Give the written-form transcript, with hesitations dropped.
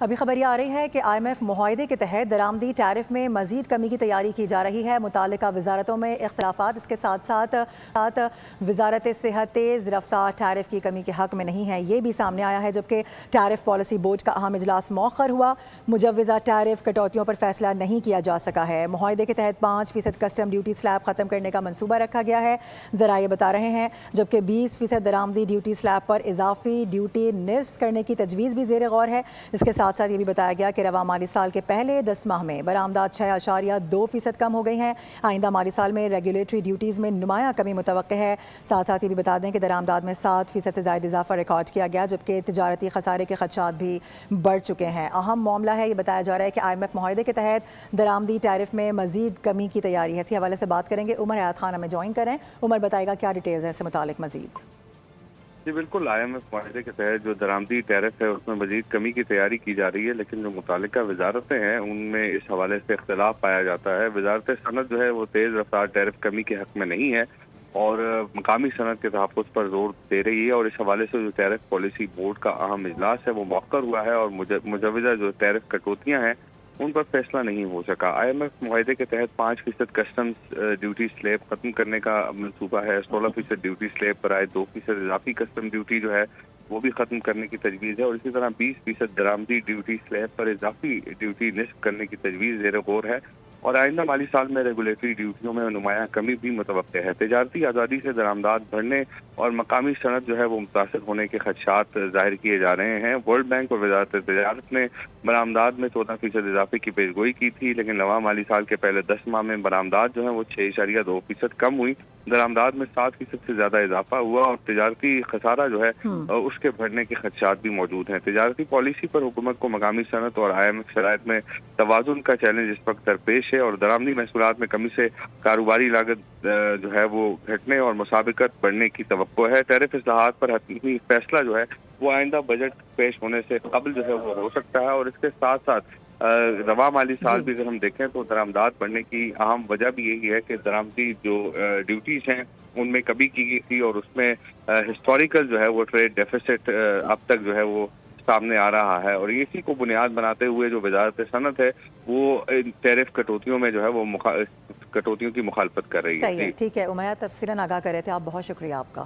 ابھی خبر یہ آ رہی ہے کہ IMF معاہدے کے تحت درآمدی ٹیرف میں مزید کمی کی تیاری کی جا رہی ہے۔ متعلقہ وزارتوں میں اختلافات، اس کے ساتھ ساتھ وزارت صحت تیز رفتار ٹیرف کی کمی کے حق میں نہیں ہے، یہ بھی سامنے آیا ہے۔ جبکہ ٹیرف پالیسی بورڈ کا اہم اجلاس مؤخر ہوا، مجوزہ ٹیرف کٹوتیوں پر فیصلہ نہیں کیا جا سکا ہے۔ معاہدے کے تحت 5% کسٹم ڈیوٹی سلیب ختم کرنے کا منصوبہ رکھا گیا ہے، ذرائع بتا رہے ہیں، جبکہ 20% درآمدی ڈیوٹی سلیب پر اضافی ڈیوٹی نصف کرنے کی تجویز بھی زیر غور ہے۔ اس کے ساتھ ساتھ یہ بھی بتایا گیا کہ رواں مالی سال کے پہلے 10 ماہ میں برآمدات 6.2% کم ہو گئی ہیں۔ آئندہ مالی سال میں ریگولیٹری ڈیوٹیز میں نمایاں کمی متوقع ہے۔ ساتھ ساتھ یہ بھی بتا دیں کہ درآمدات میں 7% سے زائد اضافہ ریکارڈ کیا گیا، جبکہ تجارتی خسارے کے خدشات بھی بڑھ چکے ہیں۔ اہم معاملہ ہے، یہ بتایا جا رہا ہے کہ IMF معاہدے کے تحت درآمدی ٹیرف میں مزید کمی کی تیاری ہے۔ اسی حوالے سے بات کریں گے، عمر حیات خان ہمیں جوائن کریں۔ عمر بتائے گا کیا ڈیٹیلز ہیں اس سے متعلق مزید؟ جی بالکل، IMF معاہدے کے تحت جو درآمدی ٹیرف ہے اس میں مزید کمی کی تیاری کی جا رہی ہے، لیکن جو متعلقہ وزارتیں ہیں ان میں اس حوالے سے اختلاف پایا جاتا ہے۔ وزارت صنعت جو ہے وہ تیز رفتار ٹیرف کمی کے حق میں نہیں ہے اور مقامی صنعت کے تحفظ پر زور دے رہی ہے، اور اس حوالے سے جو ٹیرف پالیسی بورڈ کا اہم اجلاس ہے وہ مؤخر ہوا ہے اور مجوزہ جو ٹیرف کٹوتیاں ہیں ان پر فیصلہ نہیں ہو سکا۔ IMF معاہدے کے تحت 5% کسٹمز ڈیوٹی سلیب ختم کرنے کا منصوبہ ہے، 16% ڈیوٹی سلیب پر آئے 2% اضافی کسٹم ڈیوٹی جو ہے وہ بھی ختم کرنے کی تجویز ہے، اور اسی طرح 20% درآمدی ڈیوٹی سلیب پر اضافی ڈیوٹی نصف کرنے کی تجویز زیر غور ہے، اور آئندہ مالی سال میں ریگولیٹری ڈیوٹیوں میں نمایاں کمی بھی متوقع ہے۔ تجارتی آزادی سے درآمدات بڑھنے اور مقامی صنعت جو ہے وہ متاثر ہونے کے خدشات ظاہر کیے جا رہے ہیں۔ ورلڈ بینک اور وزارت تجارت نے برآمدات میں 14% اضافے کی پیشگوئی کی تھی، لیکن رواں مالی سال کے پہلے 10 ماہ میں برآمدات جو ہیں وہ 6.2% کم ہوئی، درآمدات میں 7% سے زیادہ اضافہ ہوا، اور تجارتی خسارہ جو ہے اس کے بڑھنے کے خدشات بھی موجود ہیں۔ تجارتی پالیسی پر حکومت کو مقامی صنعت اور IMF شرائط میں توازن کا چیلنج اس وقت درپیش ہے، اور درآمدی محصولات میں کمی سے کاروباری لاگت جو ہے وہ گھٹنے اور مسابقت بڑھنے کی توقع ہے۔ ٹیرف اصلاحات پر حتمی فیصلہ جو ہے وہ آئندہ بجٹ پیش ہونے سے قبل جو ہے وہ ہو سکتا ہے، اور اس کے ساتھ ساتھ رواں مالی سال بھی اگر ہم دیکھیں تو درآمدات بڑھنے کی اہم وجہ بھی یہی ہے کہ درآمدی جو ڈیوٹیز ہیں ان میں کمی کی گئی تھی، اور اس میں ہسٹوریکل جو ہے وہ ٹریڈ ڈیفیسٹ اب تک جو ہے وہ سامنے آ رہا ہے، اور اسی کو بنیاد بناتے ہوئے جو وزارت صنعت ہے وہ ٹیرف کٹوتیوں میں جو ہے وہ کٹوتیوں کی مخالفت کر رہی ہے۔ صحیح ہے، ٹھیک ہے، عمر تفصیلاً آگاہ کر رہے تھے آپ، بہت شکریہ آپ کا۔